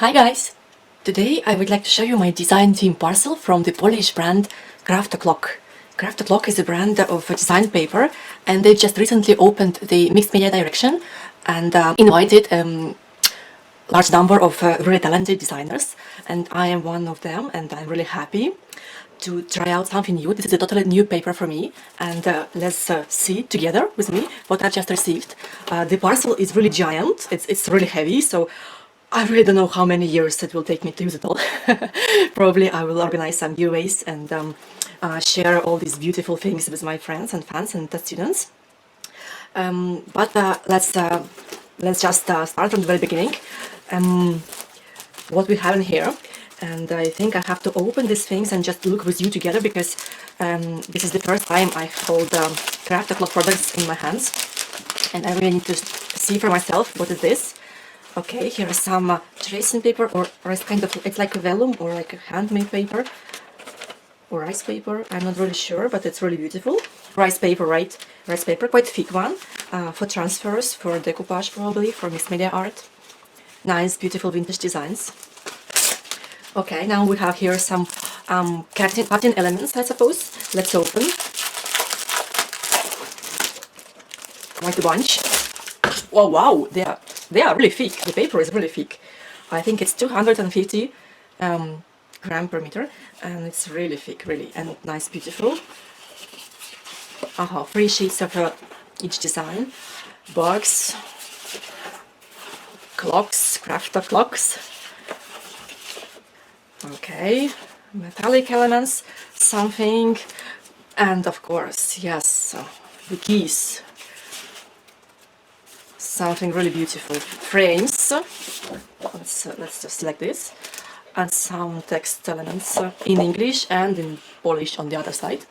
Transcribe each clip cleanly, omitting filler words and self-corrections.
Hi guys! Today I would like to show you my design team parcel from the Polish brand Craft Clock. Craft Clock is a brand of design paper, and they just recently opened the mixed media direction and invited large number of really talented designers, and I am one of them, and I'm really happy to try out something new. This is a totally new paper for me, and let's see together with me what I just received. The parcel is really giant, it's really heavy, so I really don't know how many years it will take me to use it all. Probably I will organize some giveaways and share all these beautiful things with my friends and fans and test students. But let's just start from the very beginning. What we have in here, and I think I have to open these things and just look with you together, because this is the first time I hold Craft Clock products in my hands, and I really need to see for myself what is this. Okay, here is some tracing paper, or it's kind of, it's like a vellum or like a handmade paper or rice paper. I'm not really sure, but it's really beautiful. Rice paper, right? Rice paper, quite thick one, for transfers, for decoupage probably, for mixed media art. Nice, beautiful vintage designs. Okay, now we have here some cutting elements, I suppose. Let's open. Quite a bunch. Oh wow, they are really thick. The paper is really thick. I think it's 250 gram per meter, and it's really thick, really, and nice, beautiful. 3 sheets of each design. Box, clocks, craft clocks. Okay, metallic elements, something, and of course, yes, the keys. Something really beautiful. Frames. Let's just select this, and some text elements in English and in Polish on the other side.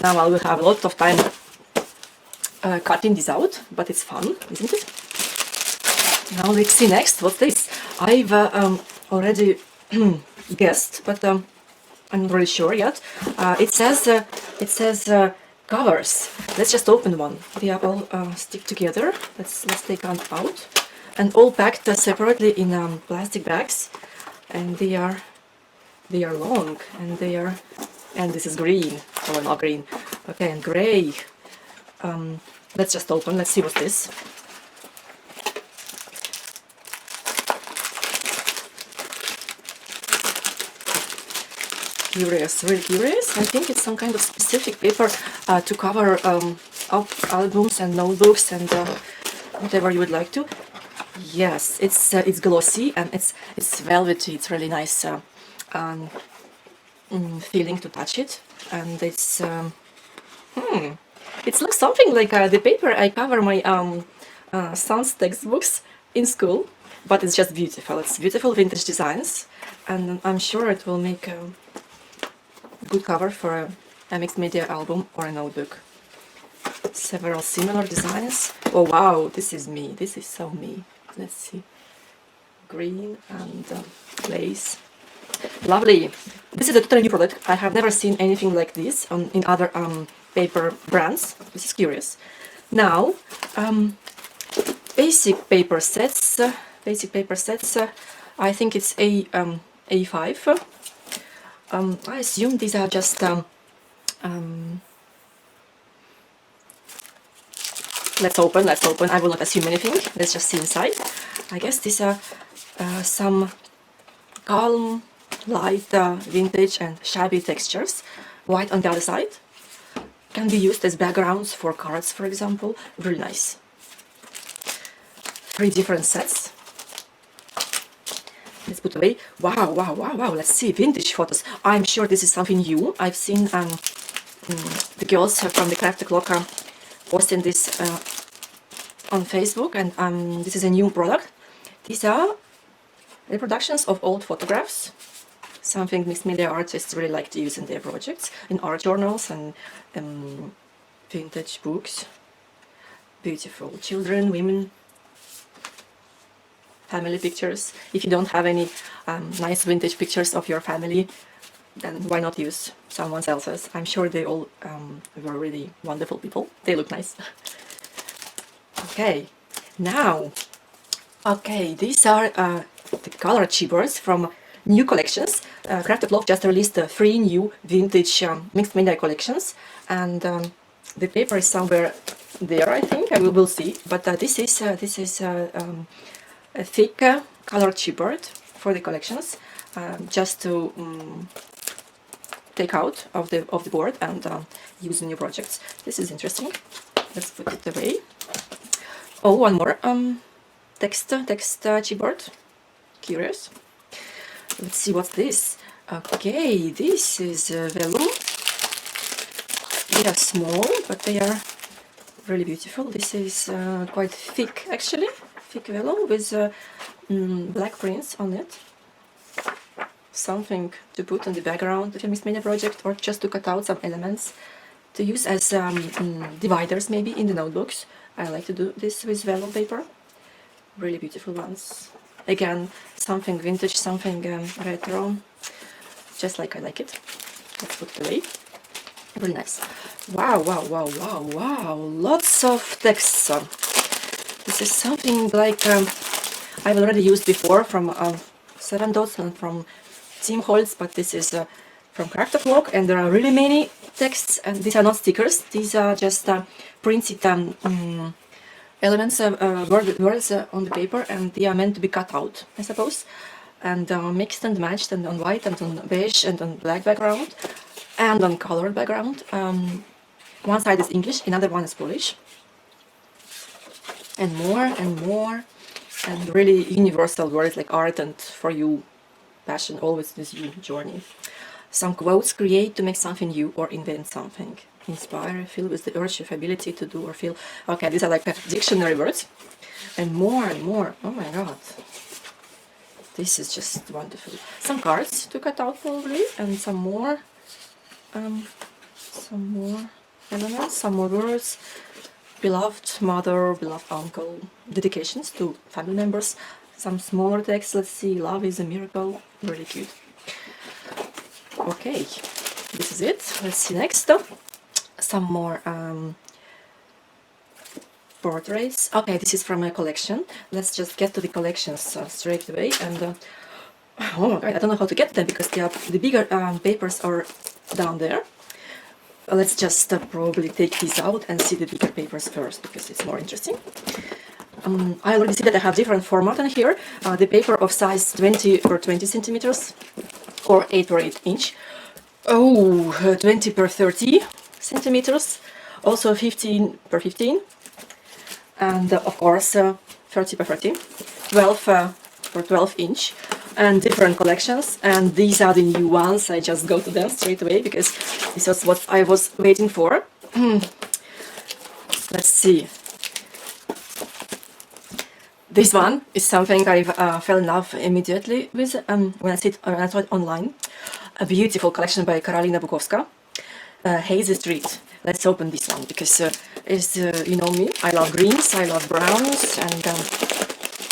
Now I will have a lot of time cutting this out, but it's fun, isn't it? Now let's see next. What's this? I've already guessed, but I'm not really sure yet. It says covers. Let's just open one. They are all stick together. Let's take one out, and all packed separately in plastic bags, and they are long, and this is green. Oh, not green. Okay, and gray. Let's just open. Let's see what's this. Curious, really curious. I think it's some kind of specific paper to cover albums and notebooks and whatever you would like to. Yes, it's glossy, and it's velvety. It's really nice feeling to touch it, and it's it looks something like the paper I cover my son's textbooks in school, but it's just beautiful. It's beautiful vintage designs, and I'm sure it will make a good cover for a mixed media album or a notebook. Several similar designs. Oh wow, this is me. This is so me. Let's see. Green and lace. Lovely. This is a totally new product. I have never seen anything like this in other paper brands. This is curious. Now, basic paper sets. I think it's A5. I assume these are just let's open. I will not assume anything. Let's just see inside. I guess these are some calm, light, vintage and shabby textures. White on the other side. Can be used as backgrounds for cards, for example. Really nice. 3 different sets. Let's put away. Wow, wow, wow, wow. Let's see. Vintage photos. I'm sure this is something new. I've seen the girls from the Craft Clock posting this on Facebook, and this is a new product. These are reproductions of old photographs. Something mixed media artists really like to use in their projects, in art journals and vintage books. Beautiful. Children, women, family pictures. If you don't have any nice vintage pictures of your family, then why not use someone else's? I'm sure they all were really wonderful people. They look nice. Okay, now, these are the color chipboards from new collections. Craft of Love just released 3 new vintage mixed media collections, and the paper is somewhere there, I think. I will see. But this is a thick color chipboard for the collections, just to take out of the board and use in new projects. This is interesting. Let's put it away. Oh, one more text chipboard. Curious. Let's see what's this. Okay, this is vellum. They are small, but they are really beautiful. This is quite thick, actually. Thick vellum with black prints on it. Something to put on the background of your mixed media project, or just to cut out some elements to use as dividers maybe in the notebooks. I like to do this with vellum paper. Really beautiful ones. Again, something vintage, something retro, just like I like it. Let's put it away. Really nice. Wow, wow, wow, wow, wow. Lots of texts. This is something like I've already used before from 7 Dots and from Team Holtz, but this is from Craft of Log, and there are really many texts, and these are not stickers, these are just printed elements, words on the paper, and they are meant to be cut out, I suppose, and mixed and matched, and on white and on beige and on black background and on colored background. One side is English, another one is Polish, and more, and really universal words like art and for you, passion, always with you, journey. Some quotes: create to make something new or invent something. Inspire, feel with the urge of ability to do or feel. Okay, these are like dictionary words. And more. Oh my god. This is just wonderful. Some cards to cut out probably, and some more elements, some more words. Beloved mother, beloved uncle, dedications to family members. Some smaller text, let's see, love is a miracle, really cute. Okay, this is it. Let's see next. Some more portraits. Okay, this is from a collection. Let's just get to the collections straight away. And oh my god, I don't know how to get them because the bigger papers are down there. Let's just probably take these out and see the bigger papers first because it's more interesting. I already see that I have different format in here. The paper of size 20 or 20 centimeters or 8 or 8 inch. Oh, 20 per 30 centimeters. Also 15 per 15. And of course 30 by 30. 12 for 12 inch. And different collections. And these are the new ones. I just go to them straight away because this was what I was waiting for. Let's see. This one is something I fell in love immediately with when I saw it online. A beautiful collection by Karolina Bukowska, Hazy Street. Let's open this one because you know me, I love greens, I love browns, and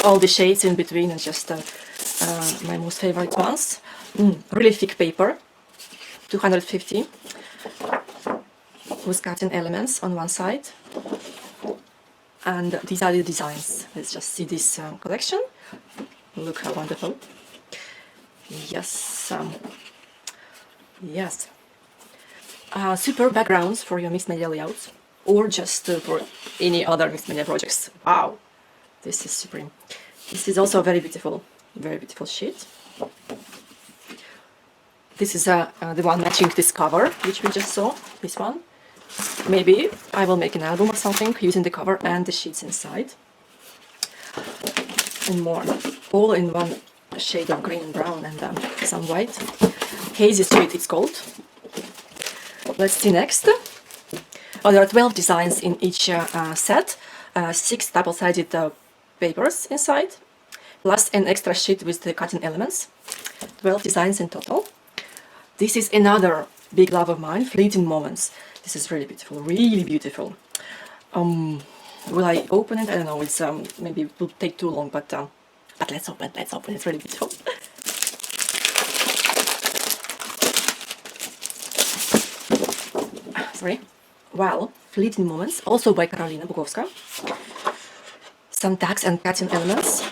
all the shades in between are just my most favorite ones. Really thick paper, 250, with cutting elements on one side. And these are the designs. Let's just see this collection. Look how wonderful. Yes. Yes. Super backgrounds for your mixed media layouts, or just for any other mixed media projects. Wow, this is supreme. This is also a very beautiful sheet. This is the one matching this cover, which we just saw. This one. Maybe I will make an album or something using the cover and the sheets inside. And more. All in one shade of green and brown and some white. Hazy Street it's called. Let's see next. Oh, there are 12 designs in each set. 6 double-sided papers inside. Plus an extra sheet with the cutting elements. 12 designs in total. This is another big love of mine, Fleeting Moments. This is really beautiful, really beautiful. Will I open it? I don't know. It's maybe it will take too long, but let's open. Let's open. It's really beautiful. Sorry. Well, Fleeting Moments, also by Karolina Bukowska. Some tags and cutting elements.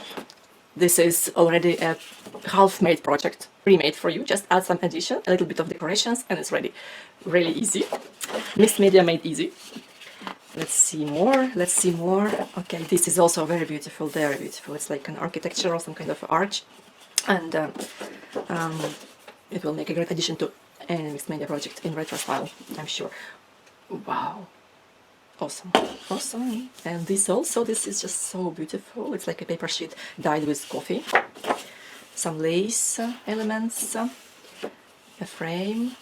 this is already a half-made project, pre-made for you. Just add some addition, a little bit of decorations, and it's ready. Really easy. Mixed media made easy. Let's see more. Let's see more. Okay, this is also very beautiful. Very beautiful. It's like an architecture or some kind of arch, and it will make a great addition to any mixed media project in retro style, I'm sure. Wow. Awesome, awesome. And this also, this is just so beautiful. It's like a paper sheet dyed with coffee. Some lace elements, a frame,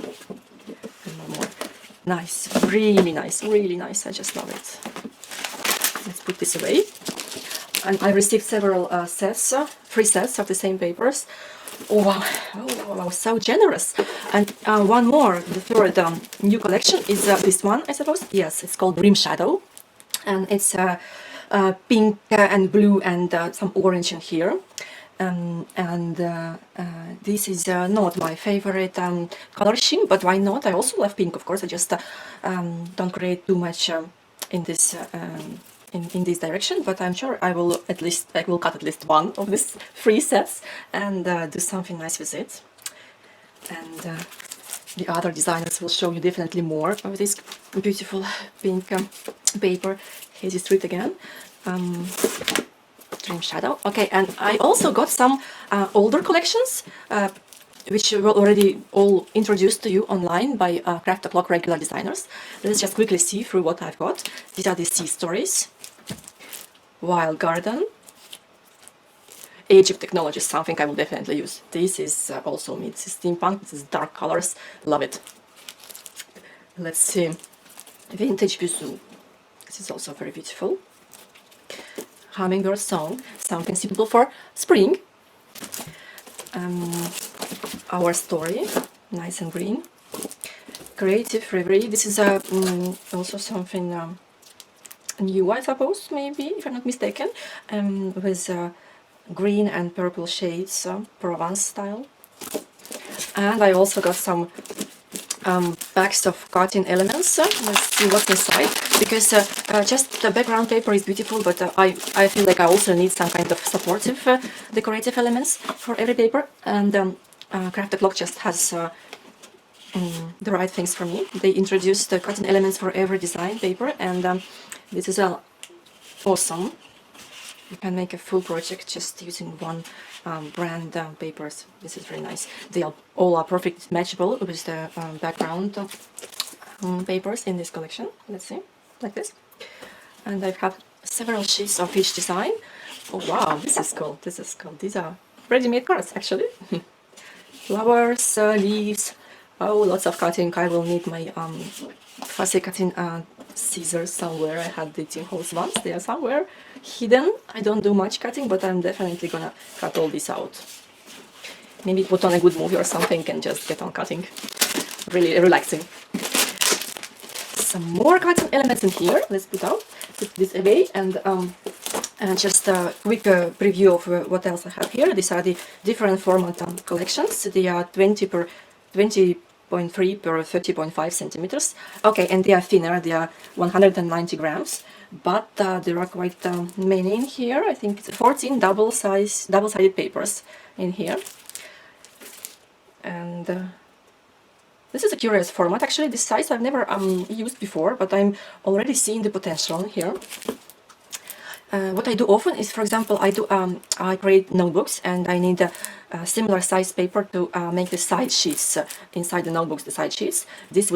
and more. Nice, really nice, really nice. I just love it. Let's put this away. And I received several sets, 3 sets of the same papers. Oh wow, oh wow, so generous. And one more, the third new collection is this one, I suppose. Yes, it's called Dream Shadow. And it's pink and blue and some orange in here. This is not my favorite color scheme, but why not? I also love pink, of course. I just don't create too much in this in this direction, but I'm sure I will cut at least one of these 3 sets and do something nice with it. And the other designers will show you definitely more of this beautiful pink paper. Hazy Street again. Dream Shadow. Okay, and I also got some older collections which were already all introduced to you online by Craft O'Clock regular designers. Let's just quickly see through what I've got. These are the Sea Stories, Wild Garden, Age of Technology, something I will definitely use. This is also me. This is steampunk. This is dark colors. Love it. Let's see. Vintage Bisou. This is also very beautiful. Hummingbird Song, something suitable for spring. Our Story, nice and green. Creative Reverie, this is also something new, I suppose, maybe, if I'm not mistaken, with green and purple shades, Provence style. And I also got some packs of cotton elements. Let's see what's inside, because just the background paper is beautiful, but I feel like I also need some kind of supportive decorative elements for every paper, and Craft O'Clock just has the right things for me. They introduced the cotton elements for every design paper, and this is awesome. You can make a full project just using one brand papers. This is very nice. They are all perfectly matchable with the background papers in this collection. Let's see, like this. And I have several sheets of each design. Oh wow, this is cool. This is cool. These are ready-made cards, actually. Flowers, leaves. Oh, lots of cutting. I will need my fussy cutting scissors somewhere. I had the tin holes once. They are somewhere hidden. I don't do much cutting, but I'm definitely gonna cut all this out. Maybe put on a good movie or something and just get on cutting. Really relaxing. Some more cutting elements in here. Let's put this away, and just a quick preview of what else I have here. These are the different format collections. They are 20 per 20.3 per 30.5 centimeters. Okay, and they are thinner. They are 190 grams, but there are quite many in here. I think it's 14 double-sided papers in here, and this is a curious format. Actually, this size I've never used before, but I'm already seeing the potential here. What I do often is, for example, I create notebooks, and I need a similar size paper to make the side sheets inside the notebooks. The side sheets. This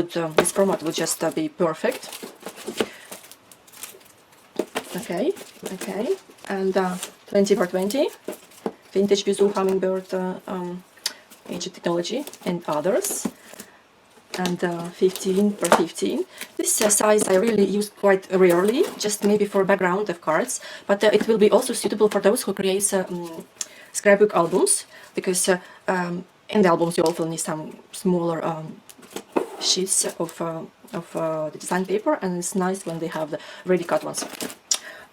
format would just be perfect. Okay, and 20 by 20, Vintage Bisou, Hummingbird, Age of Technology, and others. And 15 by 15. This size I really use quite rarely, just maybe for background of cards, but it will be also suitable for those who create scrapbook albums, because in the albums you also need some smaller sheets of the design paper, and it's nice when they have the ready cut ones.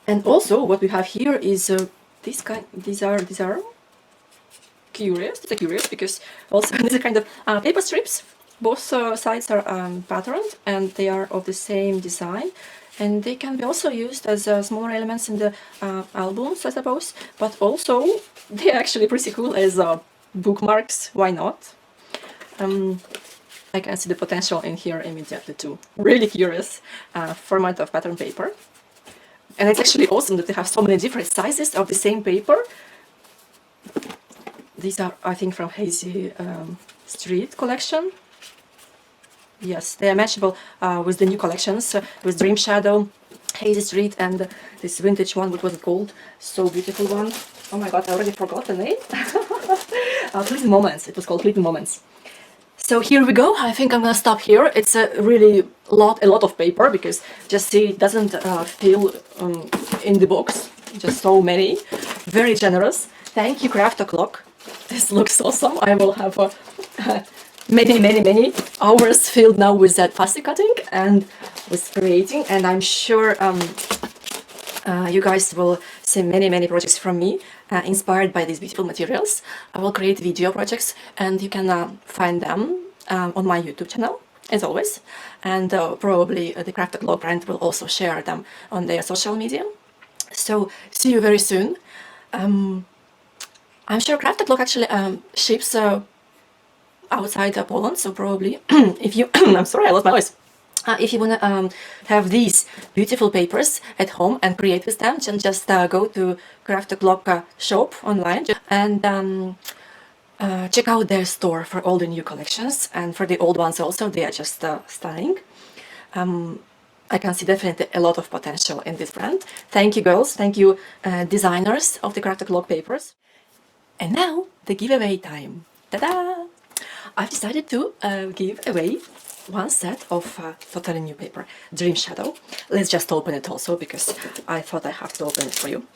And also what we have here is these are curious. They're curious because also these are kind of paper strips. Both sides are patterned, and they are of the same design. and they can be also used as smaller elements in the albums, I suppose, but also they're actually pretty cool as bookmarks. Why not? I can see the potential in here immediately too. Really curious format of pattern paper. And it's actually awesome that they have so many different sizes of the same paper. These are, I think, from Hazy Street collection. Yes, they are matchable with the new collections, with Dream Shadow, Hazy Street, and this vintage one, what was it called? So beautiful one. Oh my god, I already forgot the name. Fleeting Moments. It was called Fleeting Moments. So here we go. I think I'm gonna stop here. It's a really a lot of paper, because just see, it doesn't fill in the box. Just so many. Very generous. Thank you, Craft O'Clock. This looks awesome. I will have many hours filled now with that plastic cutting and with creating, and I'm sure you guys will see many projects from me inspired by these beautiful materials. I will create video projects, and you can find them on my YouTube channel as always, and probably the Craft O'Clock brand will also share them on their social media. So see you very soon. I'm sure Craft O'Clock actually ships outside Poland, so probably if you I'm sorry, I lost my voice. If you want to have these beautiful papers at home and create with them, just go to Craft O'Clock shop online and check out their store for all the new collections, and for the old ones also. They are just stunning. I can see definitely a lot of potential in this brand. Thank you, girls. Thank you, designers of the Craft O'Clock papers. And now the giveaway time. Ta-da! I've decided to give away one set of totally new paper, Dream Shadow. Let's just open it also, because I thought I have to open it for you.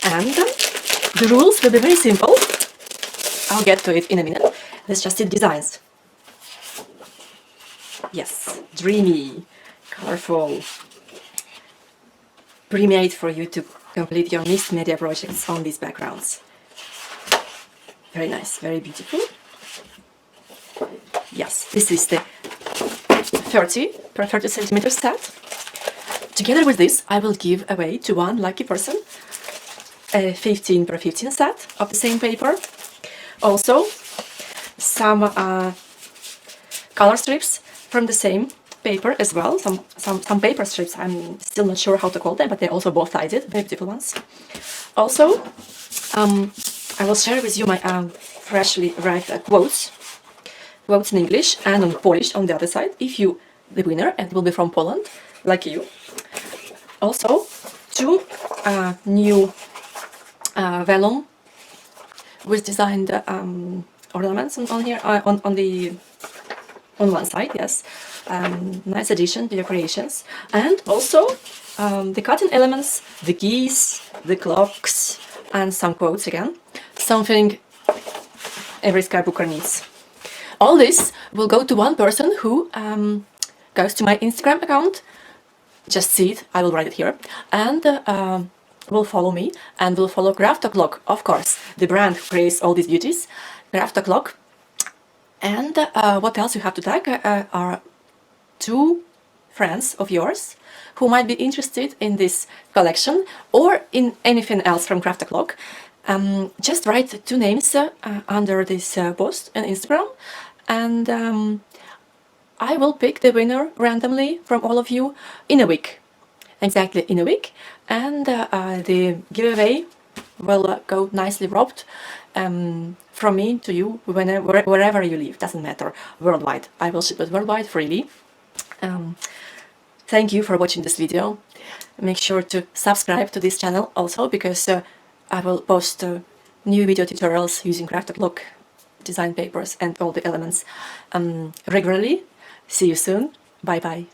And the rules will be very simple. I'll get to it in a minute. Let's just see the designs. Yes, dreamy, colorful, pre-made for you to complete your mixed media projects on these backgrounds. Very nice, very beautiful. Yes, this is the 30 per 30 centimeter set. Together with this, I will give away to one lucky person a 15 per 15 set of the same paper. Also, some color strips from the same paper as well. Some paper strips. I'm still not sure how to call them, but they're also both sided, very beautiful ones. Also, I will share with you my freshly arrived quotes in English and in Polish on the other side, if you, the winner, and will be from Poland, like you. Also, two new vellum with designed ornaments on here, on one side, yes. Nice addition to your creations. And also the cutting elements, the keys, the clocks, and some quotes again. Something every scrapbooker needs. All this will go to one person who goes to my Instagram account. Just see it, I will write it here. And will follow me and will follow Craft O'Clock, of course, the brand who creates all these beauties. Craft O'Clock. And what else you have to tag are two friends of yours who might be interested in this collection or in anything else from Craft O'Clock. Just write two names under this post on Instagram, and I will pick the winner randomly from all of you in a week. Exactly in a week. And the giveaway will go nicely wrapped from me to you wherever you live. Doesn't matter, worldwide. I will ship it worldwide freely. Thank you for watching this video. Make sure to subscribe to this channel also, because I will post new video tutorials using Craft O'Clock design papers and all the elements regularly. See you soon. Bye bye.